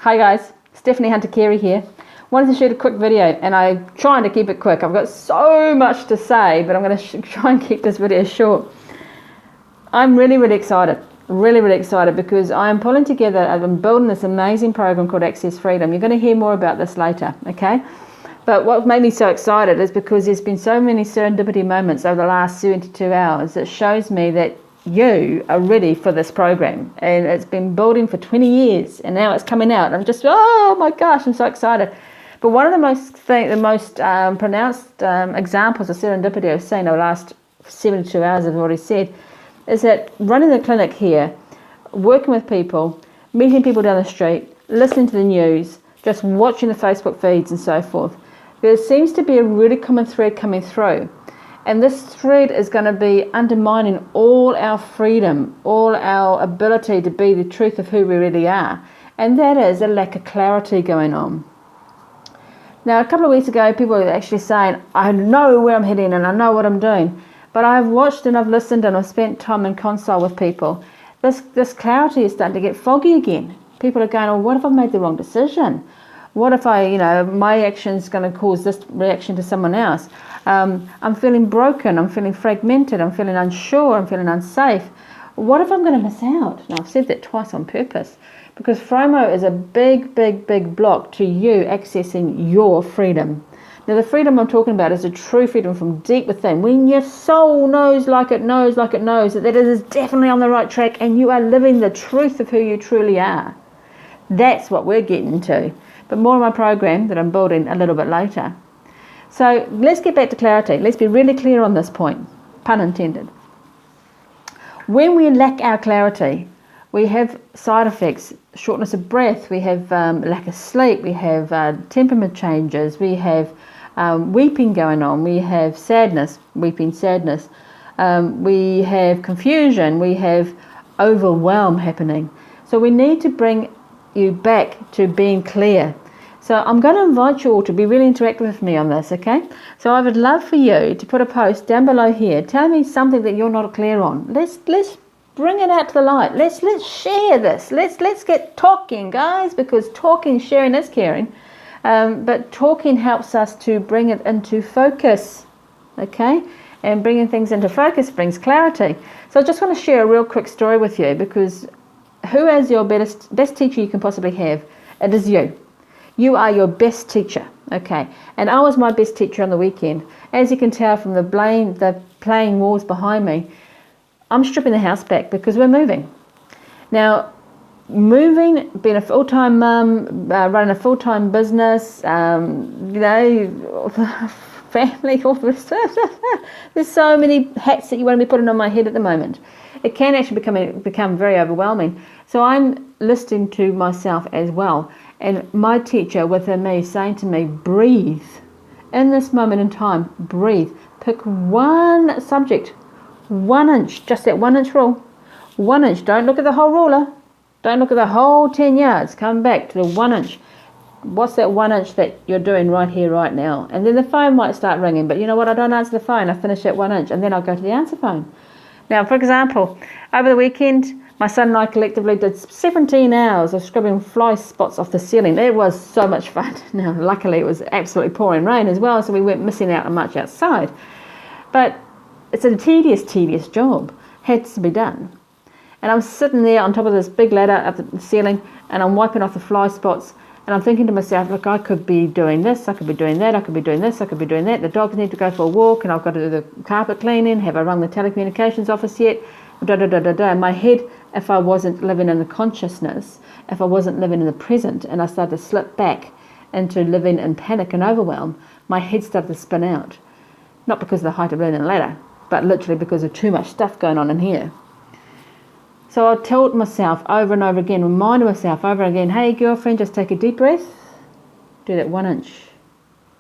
Hi guys, Stephanie Hunter-Carey here. Wanted to shoot a quick video, and I'm trying to keep it quick. I've got so much to say, but I'm going to try and keep this video short. I'm really excited. Really excited because I'm pulling together, I've been building this amazing program called Access Freedom. You're going to hear more about this later, okay? But what made me so excited is because there's been so many serendipity moments over the last 72 hours that shows me that you are ready for this program, and it's been building for 20 years and now it's coming out. I'm just, oh my gosh, I'm so excited. But one of the most pronounced examples of serendipity I've seen over the last 72 hours, I've already said, is that running the clinic here, working with people, meeting people down the street, listening to the news, just watching the Facebook feeds and so forth, there seems to be a really common thread coming through. And this thread is going to be undermining all our freedom, all our ability to be the truth of who we really are. And that is a lack of clarity going on. Now, a couple of weeks ago, people were actually saying, I know where I'm heading and I know what I'm doing. But I've watched and I've listened and I've spent time in consult with people. This clarity is starting to get foggy again. People are going, oh, what if I've made the wrong decision? What if my action's going to cause this reaction to someone else? I'm feeling broken, I'm feeling fragmented, I'm feeling unsure, I'm feeling unsafe. What if I'm going to miss out? Now, I've said that twice on purpose, because FOMO is a big block to you accessing your freedom. Now, the freedom I'm talking about is a true freedom from deep within, when your soul knows like it knows that it is definitely on the right track and you are living the truth of who you truly are. That's what we're getting to. But more of my program that I'm building a little bit later. So let's get back to clarity. Let's be really clear on this point, pun intended. When we lack our clarity, we have side effects, shortness of breath, we have lack of sleep, we have temperament changes, we have weeping going on, we have sadness, weeping sadness, we have confusion, we have overwhelm happening. So we need to bring you back to being clear. So I'm going to invite you all to be really interactive with me on this, okay? So I would love for you to put a post down below here. Tell me something that you're not clear on. Let's bring it out to the light. Let's share this. Let's get talking, guys, because talking, sharing is caring. But talking helps us to bring it into focus, okay? And bringing things into focus brings clarity. So I just want to share a real quick story with you, because who is your best teacher you can possibly have? It is you. You are your best teacher, okay? And I was my best teacher on the weekend. As you can tell from the playing walls behind me, I'm stripping the house back because we're moving. Now, moving, being a full-time mum, running a full-time business, family, all the stuff. There's so many hats that you want to be putting on my head at the moment. It can actually become very overwhelming. So I'm listening to myself as well. And my teacher within me saying to me, breathe. In this moment in time, breathe. Pick one subject, 1 inch, just that 1 inch rule. 1 inch, don't look at the whole ruler. Don't look at the whole 10 yards. Come back to the 1 inch. What's that 1 inch that you're doing right here, right now? And then the phone might start ringing. But you know what? I don't answer the phone. I finish at 1 inch and then I'll go to the answer phone. Now, for example, over the weekend, my son and I collectively did 17 hours of scrubbing fly spots off the ceiling. It was so much fun. Now, luckily, it was absolutely pouring rain as well, so we weren't missing out on much outside. But it's a tedious job. Had to be done. And I'm sitting there on top of this big ladder up the ceiling, and I'm wiping off the fly spots, and I'm thinking to myself, look, I could be doing this, I could be doing that, I could be doing this, I could be doing that. The dogs need to go for a walk, and I've got to do the carpet cleaning. Have I rung the telecommunications office yet? In my head, if I wasn't living in the consciousness, if I wasn't living in the present, and I started to slip back into living in panic and overwhelm, my head started to spin out. Not because of the height of learning the ladder, but literally because of too much stuff going on in here. So I told myself over and over again, reminded myself over and again, hey girlfriend, just take a deep breath, do that 1 inch.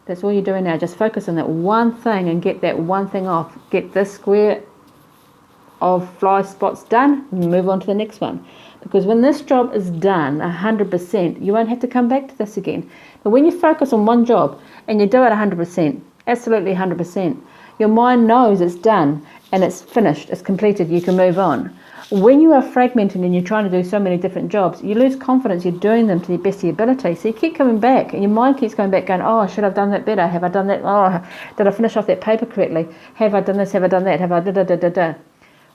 That's all you're doing now. Just focus on that one thing and get that one thing off. Get this square of fly spots done, move on to the next one. Because when this job is done 100%, you won't have to come back to this again. But when you focus on one job and you do it 100%, absolutely 100%, your mind knows it's done and it's finished, it's completed, you can move on. When you are fragmented and you're trying to do so many different jobs, you lose confidence. You're doing them to the best of your ability. So you keep coming back, and your mind keeps going back, going, oh, should I have done that better? Have I done that? Oh, did I finish off that paper correctly? Have I done this? Have I done that? Have I da-da-da-da-da?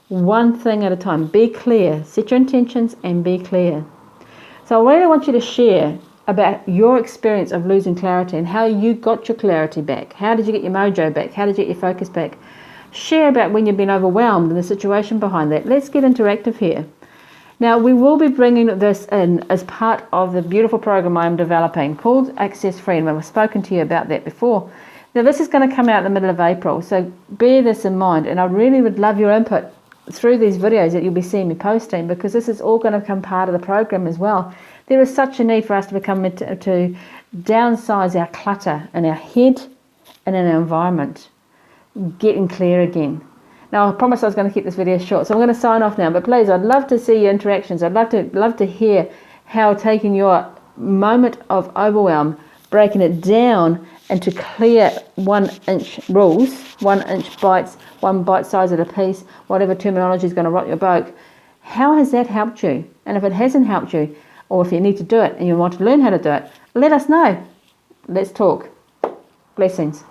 One thing at a time. Be clear. Set your intentions and be clear. So I really want you to share about your experience of losing clarity and how you got your clarity back. How did you get your mojo back? How did you get your focus back? Share about when you've been overwhelmed and the situation behind that. Let's get interactive here. Now, we will be bringing this in as part of the beautiful program I'm developing called Access Freedom. I've spoken to you about that before. Now, this is going to come out in the middle of April, so bear this in mind, and I really would love your input through these videos that you'll be seeing me posting, because this is all going to become part of the program as well. There is such a need for us to downsize our clutter in our head and in our environment, getting clear again. Now, I promised I was going to keep this video short, so I'm going to sign off now, but please, I'd love to see your interactions. I'd love to hear how taking your moment of overwhelm, breaking it down into clear 1-inch rules, 1-inch bites, 1 bite size at a piece, whatever terminology is going to rock your boat. How has that helped you? And if it hasn't helped you, or if you need to do it and you want to learn how to do it, let us know. Let's talk. Blessings.